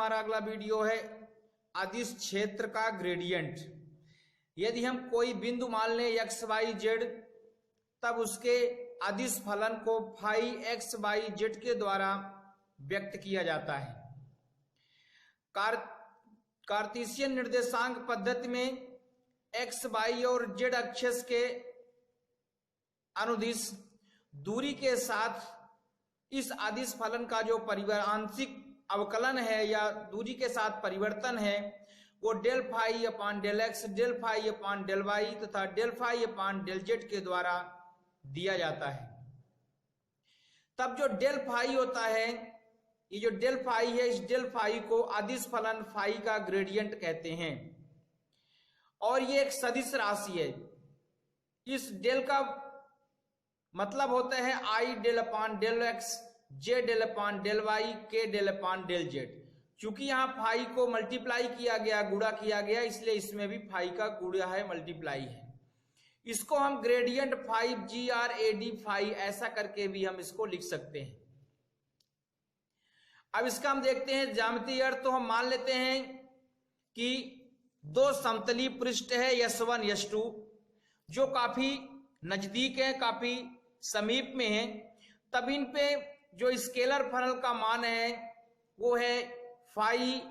हमारा अगला वीडियो है अदिश क्षेत्र का ग्रेडियंट। यदि हम कोई बिंदु मान लें एक्स वाई जेड, तब उसके अदिश फलन को फाई एक्स वाई जेड के द्वारा व्यक्त किया जाता है। कार्टेशियन निर्देशांक पद्धति में एक्स वाई और जेड अक्षस के अनुदिश दूरी के साथ इस अदिश फलन का जो आंशिक अवकलन है या दूरी के साथ परिवर्तन है वो del phi upon del x, del phi upon del y तथा del phi upon del z के द्वारा दिया जाता है। तब जो डेल फाई होता है, ये जो डेल फाई है, इस डेल फाई को अदिश फलन फाई का ग्रेडियंट कहते हैं और ये एक सदिश राशि है। इस डेल का मतलब होता है आई डेल अपान डेल एक्स, जे डेल अपान डेल वाई, के डेल अपान डेल जेड। चूंकि यहाँ फाई को मल्टीप्लाई किया गया, गुणा किया गया, इसलिए इसमें भी फाई का गुणा है, मल्टीप्लाई है। इसको हम ग्रेडियंट 5GRAD फाई ऐसा करके भी हम इसको लिख सकते हैं। अब इसका हम देखते हैं ज्यामितीय अर्थ। तो हम मान लेते हैं कि दो समतली पृष्ठ है S1 S2 जो काफी नजदीक है, काफी समीप में है। तब इन पे जो स्केलर फलन का मान है वो है फाई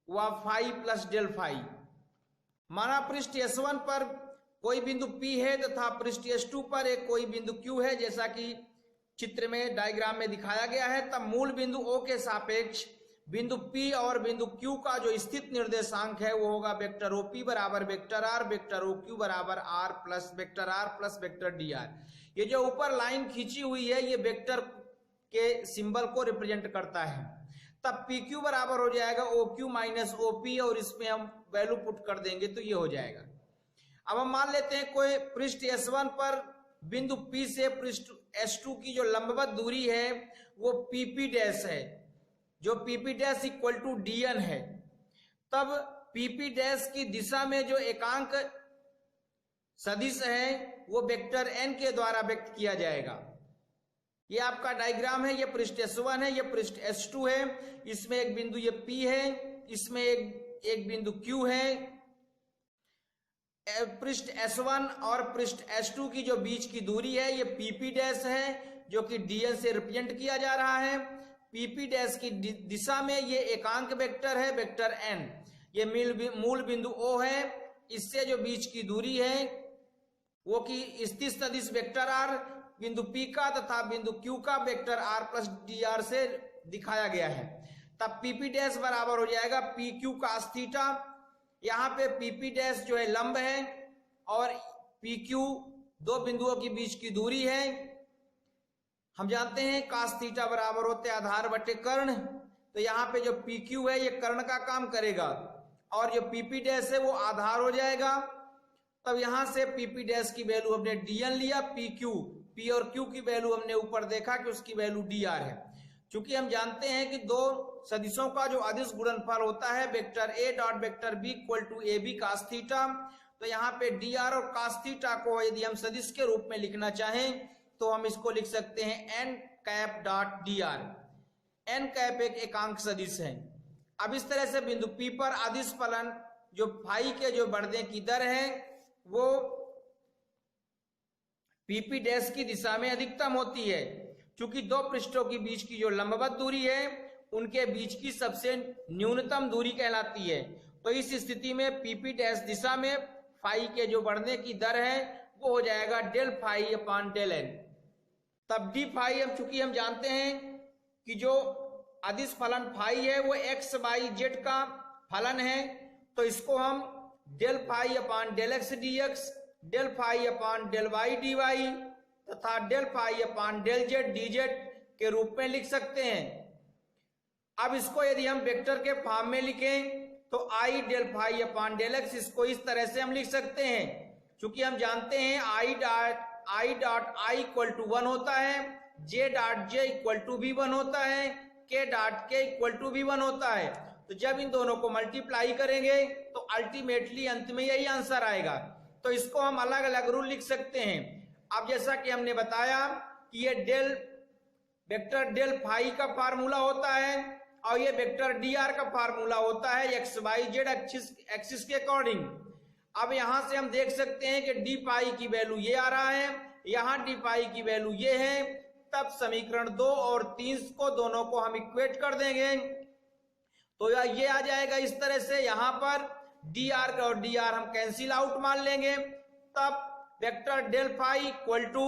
व फाई प्लस डेल फाई। माना पृष्ठ S1 पर कोई बिंदु P है तथा पृष्ठ S2 पर एक कोई बिंदु Q है, जैसा कि चित्र में डायग्राम में दिखाया गया है। तब मूल बिंदु O के सापेक्ष बिंदु P और बिंदु Q का जो स्थित निर्देशांक है वो होगा वेक्टर OP बराबर वेक्टर R, वेक्टर OQ बराबर R प्लस वेक्टर DR। ये जो ऊपर लाइन खींची हुई है ये वेक्टर के सिंबल को रिप्रेजेंट करता है। तब PQ बराबर हो जाएगा OQ माइनस OP और इसमें हम वैल्यू पुट कर देंगे तो ये हो जाएगा। अब हम मान लेते हैं कोई पृष्ठ S1 पर बिंदु P से पृष्ठ S2 की जो लंबवत दूरी है वो PP डैश है, जो PP dash equal to DN है। तब PP डैश की दिशा में जो एकांक सदिश है वो वेक्टर N के द्वारा व्यक्त किया जाएगा। ये आपका डायग्राम है, ये पृष्ठ S1 है, ये पृष्ठ S2 है, इसमें एक बिंदु ये P है, इसमें एक बिंदु Q है। पृष्ठ S1 और पृष्ठ S2 की जो बीच की दूरी है ये PP डैश है, जो कि DN से रिप्रेजेंट किया जा रहा है। PP डैश की दिशा में ये एकांक वेक्टर है, वेक्टर N। ये मूल बिंदु O है, इससे जो बीच की दूरी है वो कि स्थित सदिश वेक्टर R बिंदु P का तथा बिंदु Q का वेक्टर R प्लस DR से दिखाया गया है। तब PP डैश बराबर हो जाएगा PQ cos थीटा। यहाँ पे PP डैश जो है लंब है और PQ दो बिंदुओं के बीच की दूरी है। हम जानते हैं cos थीटा बराबर होते आधार बटे कर्ण, तो यहाँ पे जो PQ है ये कर्ण का काम करेगा और जो PP डैश है वो आधार हो जाएगा। तब यहां से PP डैश की वैल्यू हमने DN लिया, P और Q की वैल्यू हमने ऊपर देखा कि उसकी वैल्यू DR है। चूंकि हम जानते हैं कि दो सदिशों का जो अदिश गुणनफल होता है vector A dot vector B equal to AB cos theta, तो यहाँ पे DR और cos थीटा को यदि हम सदिश के रूप में लिखना चाहें तो हम इसको लिख सकते हैं n cap dot DR। n cap एक एकांक सदिश है। अब इस तरह से बिंदु P पर अदिश फलन जो फाई के जो बढ़ने की दर है वो PP डैश की दिशा में अधिकतम होती है। चूंकि दो पृष्ठों के बीच की जो लंबवत दूरी है उनके बीच की सबसे न्यूनतम दूरी कहलाती है। तो इस स्थिति में PP डैश दिशा में फाई के जो बढ़ने की दर है वो हो जाएगा del phi upon del N। तब डी फाई चूंकि हम जानते हैं कि जो अदिश फलन फाई है वो एक्स वाई जेड का फलन है, तो इसको हम del phi upon del x d x, del phi upon del y d y तथा del phi upon del z d z के रूप में लिख सकते हैं। अब इसको यदि हम वेक्टर के फॉर्म में लिखें तो i del phi upon del x, इसको इस तरह से हम लिख सकते हैं। चूंकि हम जानते हैं i dot i equal to 1 होता है, j dot j equal to भी 1 होता है, के डॉट के इक्वल टू भी 1 होता है। तो जब इन दोनों को मल्टीप्लाई करेंगे तो अल्टीमेटली अंत में यही आंसर आएगा। तो इसको हम अलग अलग रूल लिख सकते हैं। अब जैसा कि हमने बताया कि ये डेल वेक्टर डेल फाई का फार्मूला होता है और ये वेक्टर dr का फार्मूला होता है एक्स वाई जेड एक्सिस के अकॉर्डिंग। अब यहां से हम देख सकते हैं कि डी पाई की वैल्यू ये आ रहा है, यहां डी पाई की वैल्यू ये है। तब समीकरण 2 और 3 को दोनों को हम इक्वेट कर देंगे तो ये आ जाएगा इस तरह से। यहां पर dr और dr हम कैंसिल आउट मान लेंगे, तब vector del phi equal to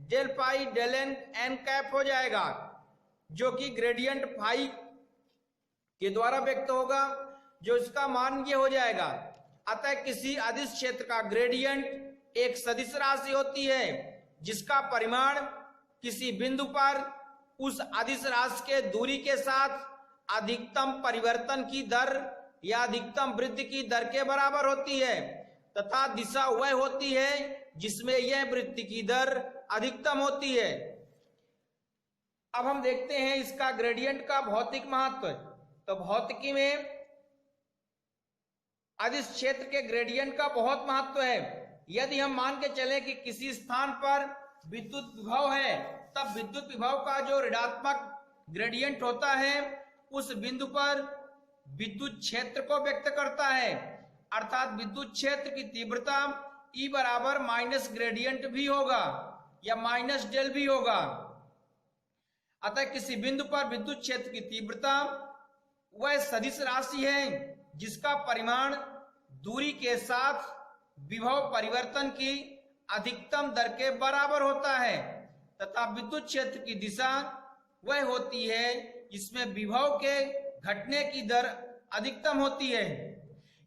del phi del N cap हो जाएगा, जो कि ग्रेडियंट फाई के द्वारा व्यक्त होगा, जो इसका मान ये हो जाएगा। अतः किसी अदिश क्षेत्र का ग्रेडियंट एक सदिश राशि होती है जिसका परिमाण किसी बिंदु पर उस अदिश राशि के दूरी के साथ अधिकतम परिवर्तन की दर या अधिकतम वृद्धि की दर के बराबर होती है, तथा दिशा वह होती है जिसमें यह वृद्धि की दर अधिकतम होती है। अब हम देखते हैं इसका ग्रेडियंट का भौतिक महत्व। तो भौतिकी में अदिश क्षेत्र के ग्रेडियंट का बहुत महत्व है। यदि हम मान के चले कि किसी स्थान पर विद्युत विभव है, तब विद्युत विभव का जो ऋणात्मक ग्रेडियंट होता है उस बिंदु पर विद्युत क्षेत्र को व्यक्त करता है, अर्थात विद्युत क्षेत्र की तीव्रता E बराबर माइनस ग्रेडियंट भी होगा या माइनस डेल भी होगा। अतः किसी बिंदु पर विद्युत क्षेत्र की तीव्रता वह सदिश राशि है जिसका परिमाण दूरी के साथ विभव परिवर्तन की अधिकतम दर के बराबर होता है, तथा विद्युत क्षेत्र की दिशा वह होती है जिसमें विभव के घटने की दर अधिकतम होती है।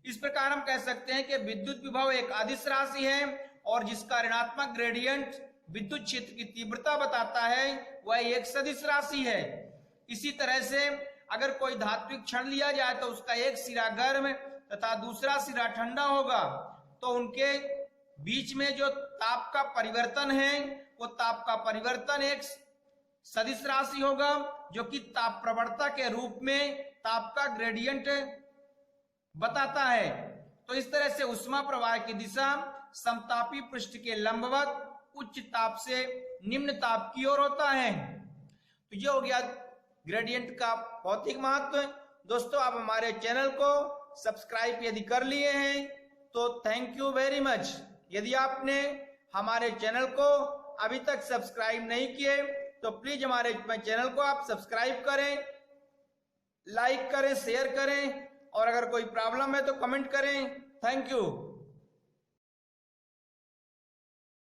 इस प्रकार हम कह सकते हैं कि विद्युत विभव एक अदिश राशि है और जिसका ऋणात्मक ग्रेडियंट विद्युत क्षेत्र की तीव्रता बताता है वह एक सदिश राशि है। इसी तरह से अगर कोई धात्विक क्षण लिया जाए तो उसका एक सिरा गर्म तथा दूसरा सिरा ठंडा होगा, तो उनके बीच में जो ताप का परिवर्तन है वो ताप का परिवर्तन एक सदिश राशि होगा, जो कि ताप प्रवणता के रूप में ताप का ग्रेडियंट बताता है। तो इस तरह से उष्मा प्रवाह की दिशा समतापी पृष्ठ के लंबवत उच्च ताप से निम्न ताप की ओर होता है। तो ये हो गया ग्रेडियंट का भौतिक महत्व। दोस्तों, आप हमारे चैनल को सब्सक्राइब यदि कर लिए हैं तो थैंक यू वेरी मच। यदि आपने हमारे चैनल को अभी तक सब्सक्राइब नहीं किए तो प्लीज हमारे चैनल को आप सब्सक्राइब करें, लाइक करें, शेयर करें, और अगर कोई प्रॉब्लम है तो कमेंट करें। Thank you.